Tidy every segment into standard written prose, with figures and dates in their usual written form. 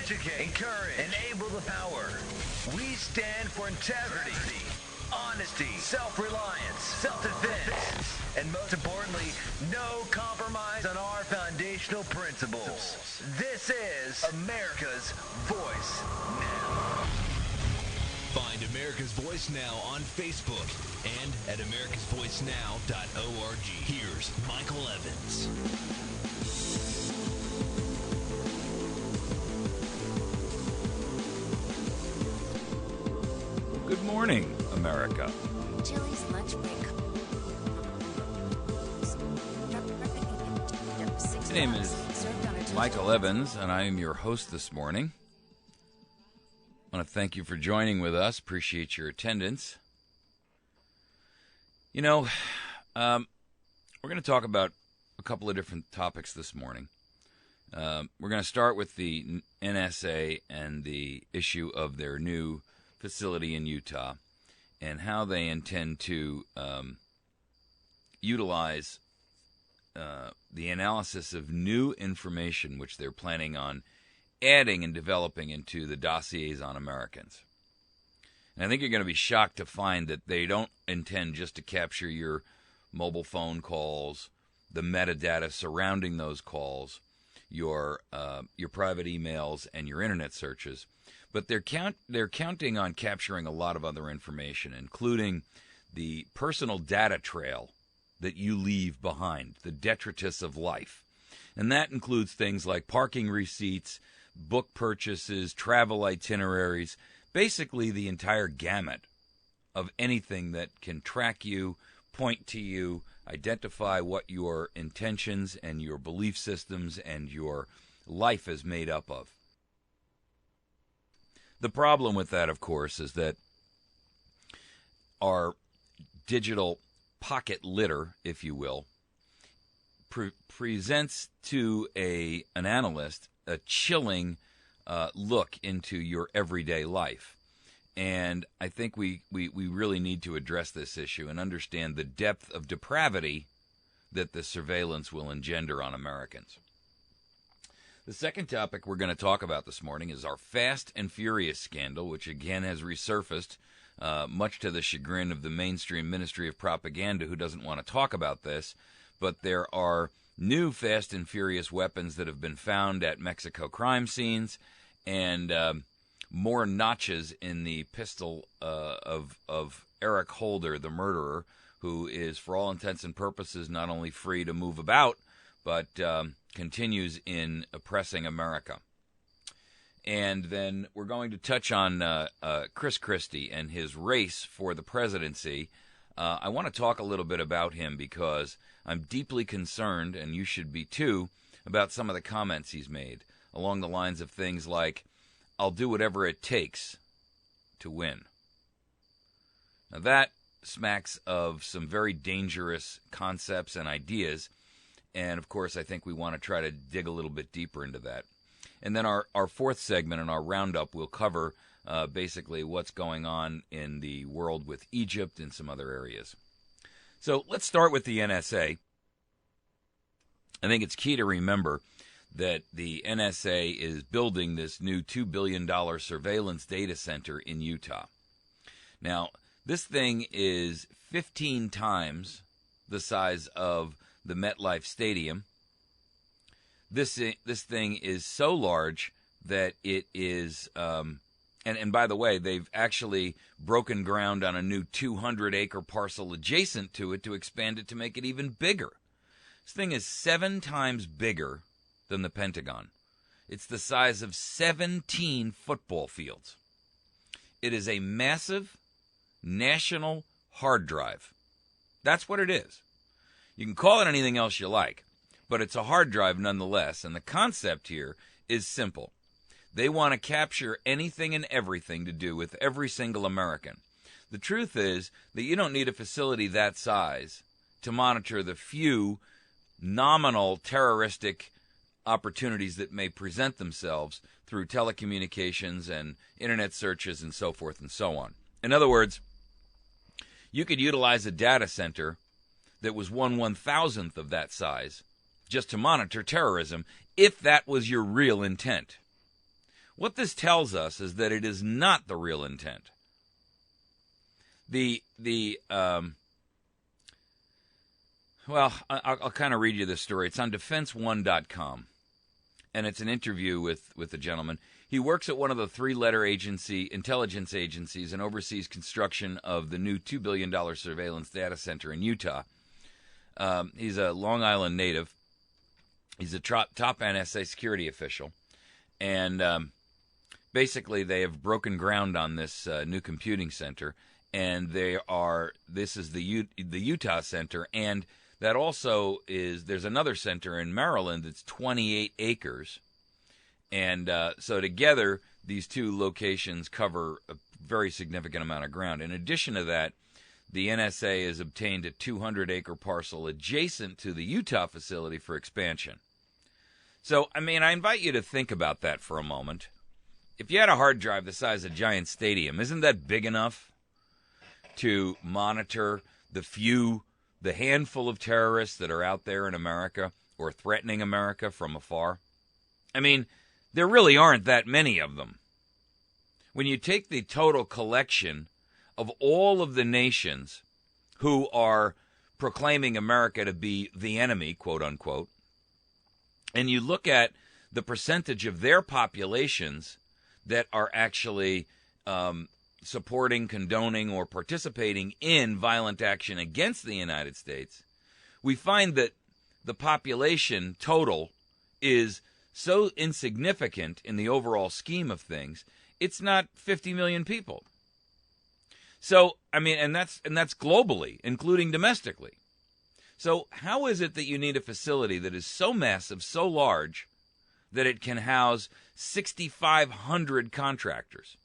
educate, encourage, enable the power. We stand for integrity, honesty, self-reliance, self-defense, and most importantly, no compromise on our foundational principles. This is America's Voice Now. Find America's Voice Now on Facebook and at americasvoicenow.org. Here's Michael Evans. Good morning, America. Chili's lunch break. My name is Michael Evans, and I am your host this morning. I want to thank you for joining with us. Appreciate your attendance. You know, we're going to talk about a couple of different topics this morning. We're going to start with the NSA and the issue of their new facility in Utah and how they intend to utilize the analysis of new information which they're planning on adding and developing into the dossiers on Americans. And I think you're going to be shocked to find that they don't intend just to capture your mobile phone calls, the metadata surrounding those calls, your private emails, and your internet searches. But they're counting on capturing a lot of other information, including the personal data trail that you leave behind, the detritus of life. And that includes things like parking receipts, book purchases, travel itineraries, basically the entire gamut of anything that can track you, point to you, identify what your intentions and your belief systems and your life is made up of. The problem with that, of course, is that our digital pocket litter, if you will, presents to an analyst a chilling look into your everyday life. And I think we really need to address this issue and understand the depth of depravity that the surveillance will engender on Americans. The second topic we're going to talk about this morning is our Fast and Furious scandal, which again has resurfaced, much to the chagrin of the mainstream Ministry of Propaganda, who doesn't want to talk about this. But there are new Fast and Furious weapons that have been found at Mexico crime scenes, and more notches in the pistol of Eric Holder, the murderer, who is, for all intents and purposes, not only free to move about, but continues in oppressing America. And then we're going to touch on Chris Christie and his race for the presidency. I want to talk a little bit about him because I'm deeply concerned, and you should be too, about some of the comments he's made along the lines of things like, "I'll do whatever it takes to win." Now that smacks of some very dangerous concepts and ideas, and of course I think we want to try to dig a little bit deeper into that. And then our fourth segment in our roundup will cover basically what's going on in the world with Egypt and some other areas. So let's start with the NSA. I think it's key to remember that the NSA is building this new $2 billion surveillance data center in Utah. Now, this thing is 15 times the size of the MetLife Stadium. This thing is so large that it is, and by the way, they've actually broken ground on a new 200-acre parcel adjacent to it to expand it to make it even bigger. This thing is 7 times bigger than the Pentagon. It's the size of 17 football fields. It is a massive national hard drive. That's what it is. You can call it anything else you like, but it's a hard drive nonetheless, and the concept here is simple. They want to capture anything and everything to do with every single American. The truth is that you don't need a facility that size to monitor the few nominal terroristic opportunities that may present themselves through telecommunications and internet searches and so forth and so on. In other words, you could utilize a data center that was 1/1000th of that size just to monitor terrorism if that was your real intent. What this tells us is that it is not the real intent. Well, I'll kind of read you this story. It's on defense1.com, and it's an interview with a gentleman. He works at one of the three-letter intelligence agencies and oversees construction of the new $2 billion surveillance data center in Utah. He's a Long Island native. He's a top NSA security official. And basically, they have broken ground on this new computing center. And this is the Utah center. And that also there's another center in Maryland that's 28 acres. And so together, these two locations cover a very significant amount of ground. In addition to that, the NSA has obtained a 200-acre parcel adjacent to the Utah facility for expansion. So, I mean, I invite you to think about that for a moment. If you had a hard drive the size of Giant Stadium, isn't that big enough to monitor the handful of terrorists that are out there in America or threatening America from afar? I mean, there really aren't that many of them. When you take the total collection of all of the nations who are proclaiming America to be the enemy, quote unquote, and you look at the percentage of their populations that are actually supporting, condoning, or participating in violent action against the United States, we find that the population total is so insignificant in the overall scheme of things, it's not 50 million people. So, I mean, and that's globally, including domestically. So how is it that you need a facility that is so massive, so large, that it can house 6,500 contractors?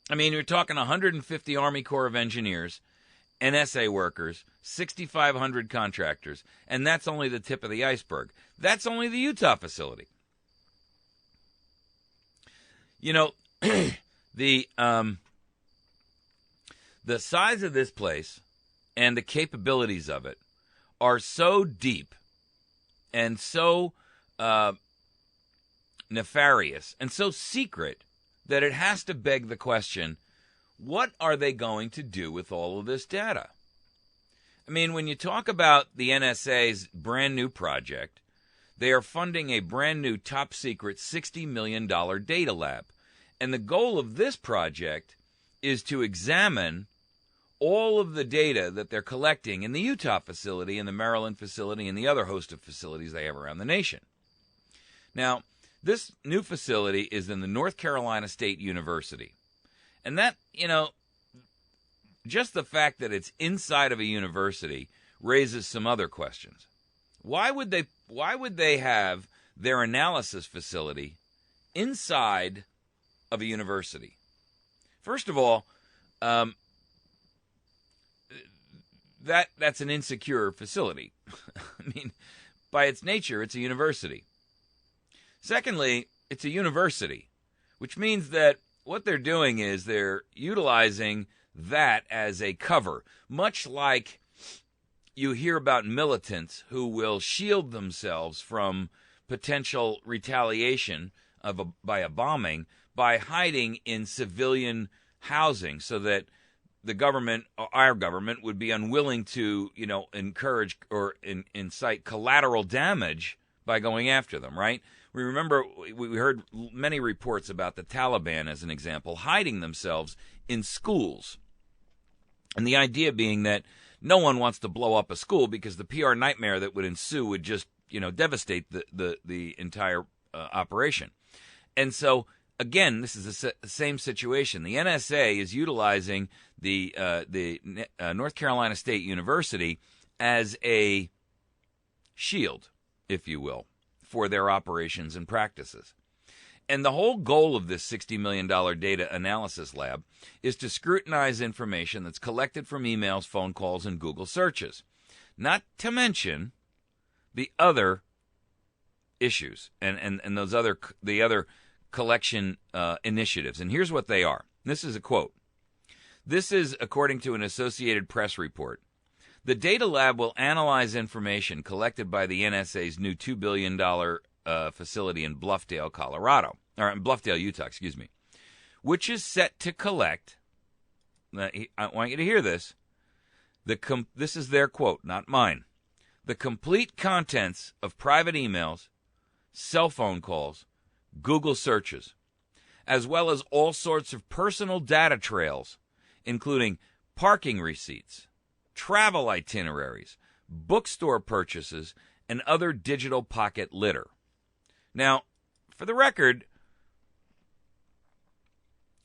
I mean, you're talking 150 Army Corps of Engineers, NSA workers, 6,500 contractors, and that's only the tip of the iceberg. That's only the Utah facility. You know, the size of this place and the capabilities of it are so deep and so nefarious and so secret that it has to beg the question, what are they going to do with all of this data? I mean, when you talk about the NSA's brand new project, they are funding a brand new top secret $60 million data lab. And the goal of this project is to examine all of the data that they're collecting in the Utah facility, in the Maryland facility, and the other host of facilities they have around the nation. Now, this new facility is in the North Carolina State University. And that, you know, just the fact that it's inside of a university raises some other questions. Why would they have their analysis facility inside of a university? First of all, that's an insecure facility. I mean, by its nature, it's a university. Secondly, it's a university, which means that what they're doing is they're utilizing that as a cover, much like you hear about militants who will shield themselves from potential retaliation by a bombing by hiding in civilian housing so that the government, our government, would be unwilling to, you know, encourage or incite collateral damage by going after them, right? We remember we heard many reports about the Taliban, as an example, hiding themselves in schools. And the idea being that no one wants to blow up a school because the PR nightmare that would ensue would just, you know, devastate the entire operation. And so, again, this is the same situation. The NSA is utilizing the North Carolina State University as a shield, if you will, for their operations and practices. And the whole goal of this $60 million data analysis lab is to scrutinize information that's collected from emails, phone calls, and Google searches. Not to mention the other issues and the other collection initiatives. And here's what they are. This is a quote. This is according to an Associated Press report. The data lab will analyze information collected by the NSA's new $2 billion facility in Bluffdale, Colorado, or in Bluffdale, Utah, excuse me, which is set to collect, I want you to hear this, this is their quote, not mine, the complete contents of private emails, cell phone calls, Google searches, as well as all sorts of personal data trails, including parking receipts, travel itineraries, bookstore purchases, and other digital pocket litter. Now, for the record,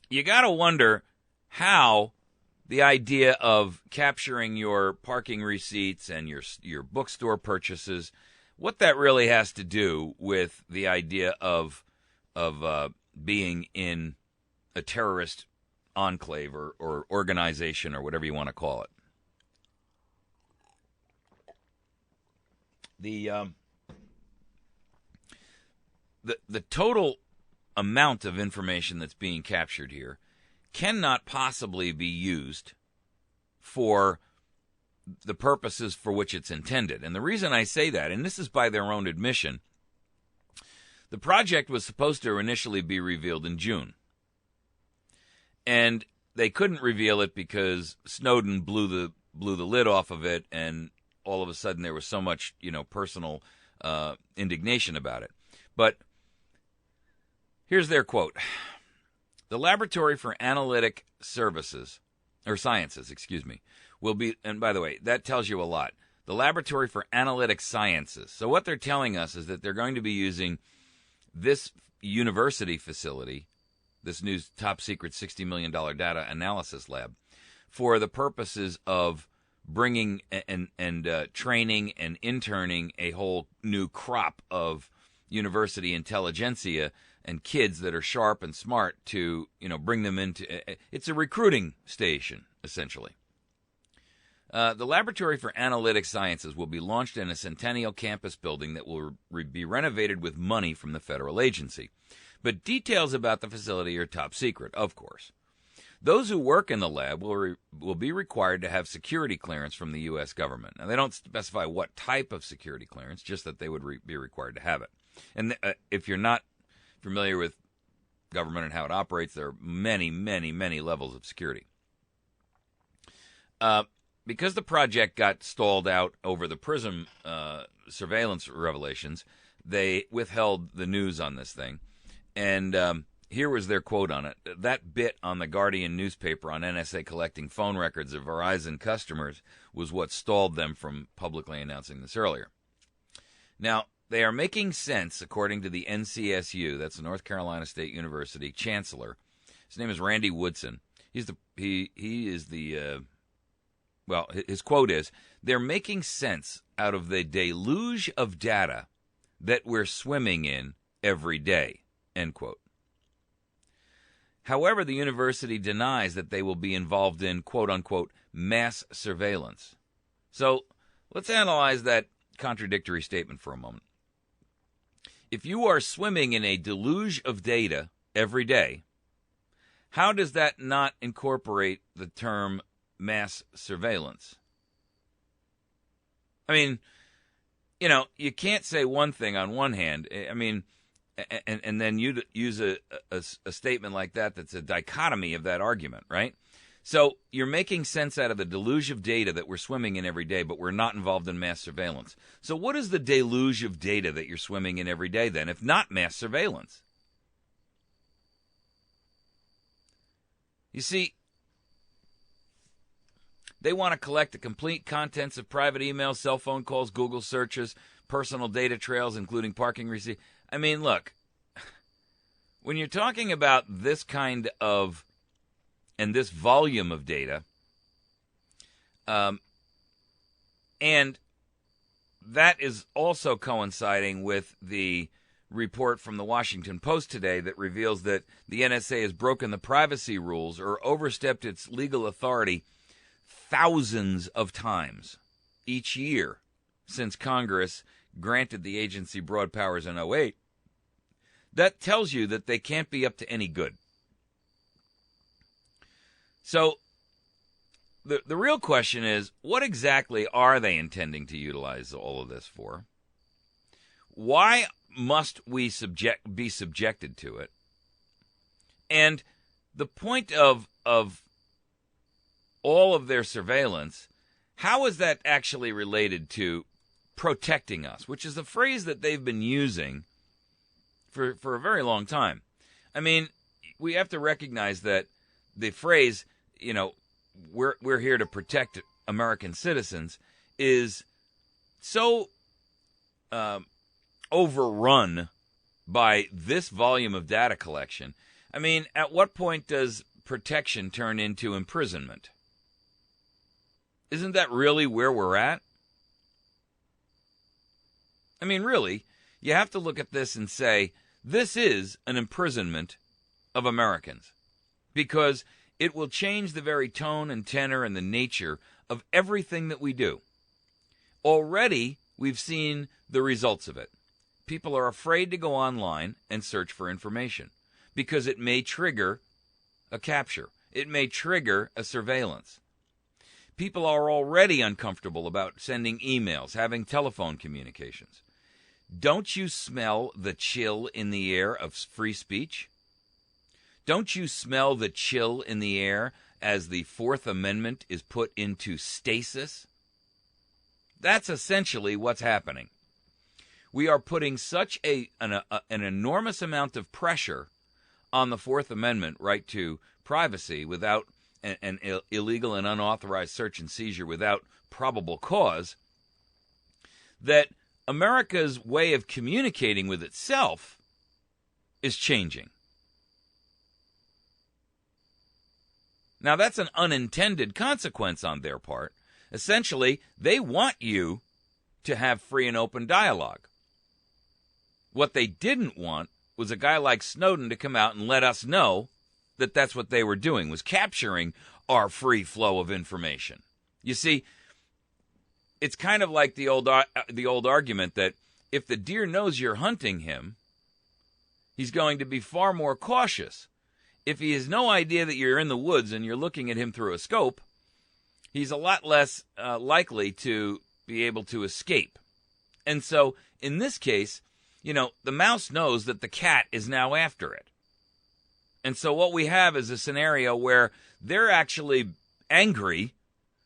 you got to wonder how the idea of capturing your parking receipts and your bookstore purchases, what that really has to do with the idea of being in a terrorist enclave or organization or whatever you want to call it. The total amount of information that's being captured here cannot possibly be used for the purposes for which it's intended. And the reason I say that, and this is by their own admission, the project was supposed to initially be revealed in June. And they couldn't reveal it because Snowden blew the lid off of it, and all of a sudden there was so much, personal indignation about it. But here's their quote. The Laboratory for Analytic Sciences, will be, and by the way, that tells you a lot. The Laboratory for Analytic Sciences. So what they're telling us is that they're going to be using this university facility, this new top secret $60 million data analysis lab, for the purposes of bringing and training and interning a whole new crop of university intelligentsia and kids that are sharp and smart to, bring them into, it's a recruiting station, essentially. The Laboratory for Analytic Sciences will be launched in a Centennial campus building that will be renovated with money from the federal agency. But details about the facility are top secret, of course. Those who work in the lab will be required to have security clearance from the U.S. government. Now, they don't specify what type of security clearance, just that they would be required to have it. And if you're not familiar with government and how it operates, there are many, many, many levels of security. Because the project got stalled out over the PRISM surveillance revelations, they withheld the news on this thing. And here was their quote on it. That bit on the Guardian newspaper on NSA collecting phone records of Verizon customers was what stalled them from publicly announcing this earlier. Now, they are making sense, according to the NCSU, that's the North Carolina State University chancellor. His name is Randy Woodson. His quote is, "They're making sense out of the deluge of data that we're swimming in every day," end quote. However, the university denies that they will be involved in, quote-unquote, mass surveillance. So let's analyze that contradictory statement for a moment. If you are swimming in a deluge of data every day, how does that not incorporate the term mass surveillance? I mean, you can't say one thing on one hand. I mean, and then you use a statement like that that's a dichotomy of that argument, right? So you're making sense out of the deluge of data that we're swimming in every day, but we're not involved in mass surveillance. So what is the deluge of data that you're swimming in every day then, if not mass surveillance? You see, they want to collect the complete contents of private emails, cell phone calls, Google searches, personal data trails, including parking receipts. I mean, look, when you're talking about this kind of and this volume of data, and that is also coinciding with the report from the Washington Post today that reveals that the NSA has broken the privacy rules or overstepped its legal authority thousands of times each year since Congress granted the agency broad powers in 2008. That tells you that they can't be up to any good. So the real question is, what exactly are they intending to utilize all of this for? Why must we be subjected to it? And the point of all of their surveillance, how is that actually related to protecting us, which is a phrase that they've been using for a very long time. I mean, we have to recognize that the phrase, we're here to protect American citizens is so overrun by this volume of data collection. I mean, at what point does protection turn into imprisonment? Isn't that really where we're at? I mean, really, you have to look at this and say, this is an imprisonment of Americans, because it will change the very tone and tenor and the nature of everything that we do. Already, we've seen the results of it. People are afraid to go online and search for information because it may trigger a capture. It may trigger a surveillance. People are already uncomfortable about sending emails, having telephone communications. Don't you smell the chill in the air of free speech? Don't you smell the chill in the air as the Fourth Amendment is put into stasis? That's essentially what's happening. We are putting such an enormous amount of pressure on the Fourth Amendment right to privacy without an illegal and unauthorized search and seizure without probable cause, that America's way of communicating with itself is changing. Now, that's an unintended consequence on their part. Essentially, they want you to have free and open dialogue. What they didn't want was a guy like Snowden to come out and let us know that that's what they were doing, was capturing our free flow of information. You see, it's kind of like the old argument that if the deer knows you're hunting him, he's going to be far more cautious. If he has no idea that you're in the woods and you're looking at him through a scope, he's a lot less likely to be able to escape. And so, in this case, the mouse knows that the cat is now after it. And so what we have is a scenario where they're actually angry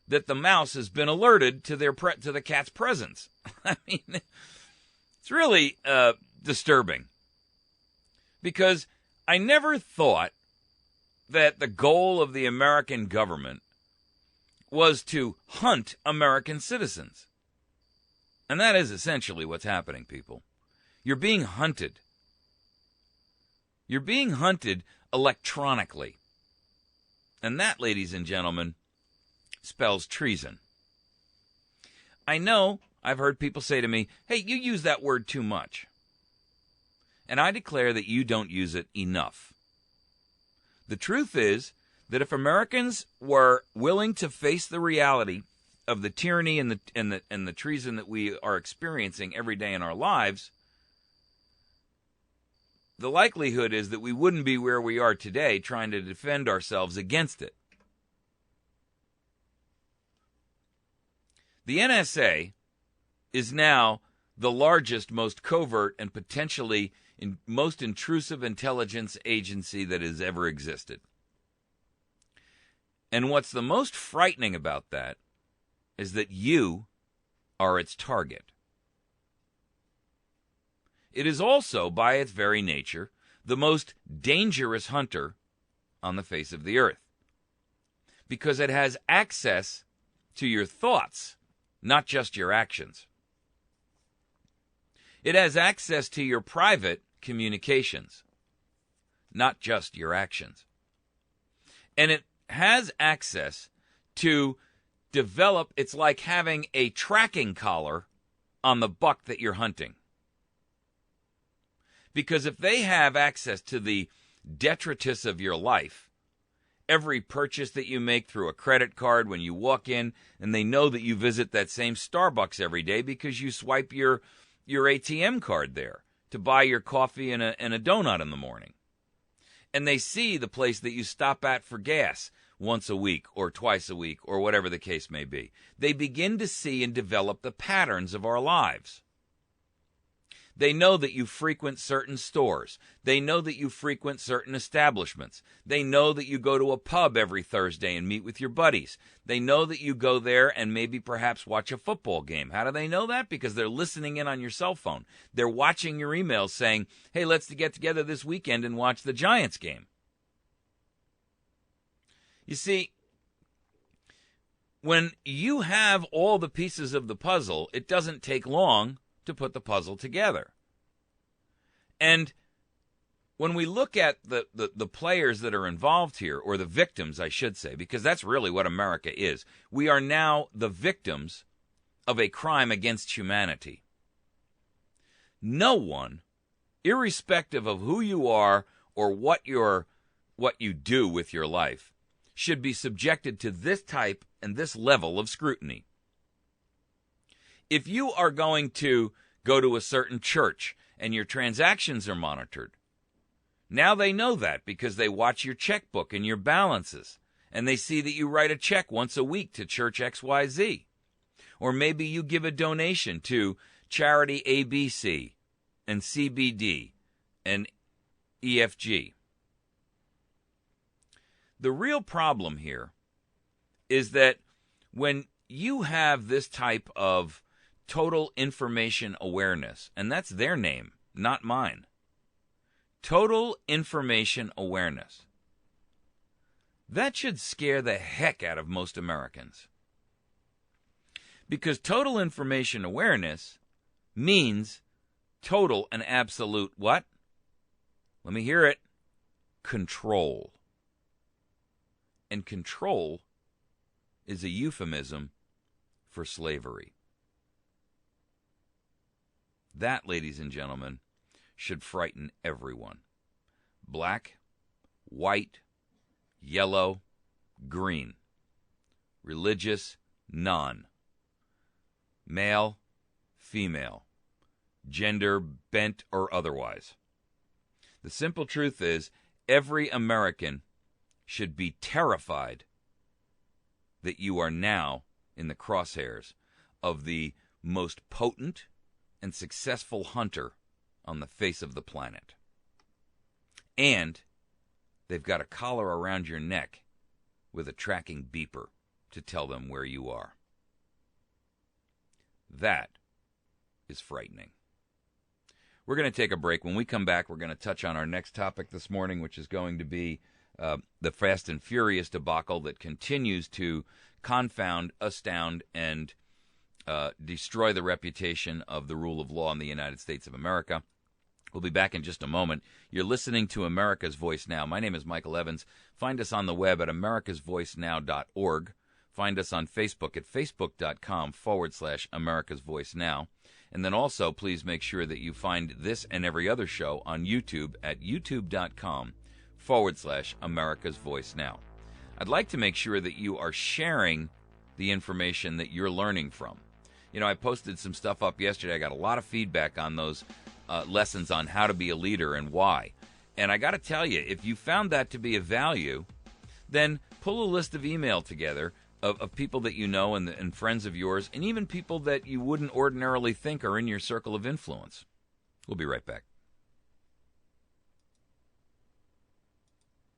that the mouse has been alerted to the cat's presence. I mean, it's really disturbing. Because I never thought that the goal of the American government was to hunt American citizens. And that is essentially what's happening, people. You're being hunted. You're being hunted electronically. And that, ladies and gentlemen, spells treason. I know I've heard people say to me, hey, you use that word too much. And I declare that you don't use it enough. The truth is that if Americans were willing to face the reality of the tyranny and the treason that we are experiencing every day in our lives, the likelihood is that we wouldn't be where we are today trying to defend ourselves against it. The NSA is now the largest, most covert, and potentially most intrusive intelligence agency that has ever existed. And what's the most frightening about that is that you are its target. It is also, by its very nature, the most dangerous hunter on the face of the earth, because it has access to your thoughts, not just your actions. It has access to your private communications, not just your actions. And it has access to develop, it's like having a tracking collar on the buck that you're hunting. Because if they have access to the detritus of your life, every purchase that you make through a credit card when you walk in, and they know that you visit that same Starbucks every day because you swipe your ATM card there to buy your coffee and a donut in the morning. And they see the place that you stop at for gas, once a week or twice a week or whatever the case may be. They begin to see and develop the patterns of our lives. They know that you frequent certain stores. They know that you frequent certain establishments. They know that you go to a pub every Thursday and meet with your buddies. They know that you go there and maybe perhaps watch a football game. How do they know that? Because they're listening in on your cell phone. They're watching your emails saying, hey, let's get together this weekend and watch the Giants game. You see, when you have all the pieces of the puzzle, it doesn't take long to put the puzzle together. And when we look at the players that are involved here, or the victims, I should say, because that's really what America is. We are now the victims of a crime against humanity. No one, irrespective of who you are or what you do with your life, should be subjected to this type and this level of scrutiny. If you are going to go to a certain church and your transactions are monitored, now they know that because they watch your checkbook and your balances, and they see that you write a check once a week to Church XYZ. Or maybe you give a donation to Charity ABC and CBD and EFG. The real problem here is that when you have this type of total information awareness, and that's their name, not mine. Total information awareness. That should scare the heck out of most Americans. Because total information awareness means total and absolute what? Let me hear it. Control. And control is a euphemism for slavery. That, ladies and gentlemen, should frighten everyone. Black, white, yellow, green. Religious, none. Male, female. Gender, bent or otherwise. The simple truth is, every American should be terrified that you are now in the crosshairs of the most potent and successful hunter on the face of the planet. And they've got a collar around your neck with a tracking beeper to tell them where you are. That is frightening. We're going to take a break. When we come back, we're going to touch on our next topic this morning, which is going to be the Fast and Furious debacle that continues to confound, astound, and destroy the reputation of the rule of law in the United States of America. We'll be back in just a moment. You're listening to America's Voice Now. My name is Michael Evans. Find us on the web at americasvoicenow.org. Find us on Facebook at facebook.com/America's Voice Now. And then also, please make sure that you find this and every other show on YouTube at youtube.com/America's Voice Now. I'd like to make sure that you are sharing the information that you're learning from. You know, I posted some stuff up yesterday. I got a lot of feedback on those lessons on how to be a leader and why. And I got to tell you, if you found that to be of value, then pull a list of email together of people that you know and friends of yours, and even people that you wouldn't ordinarily think are in your circle of influence. We'll be right back.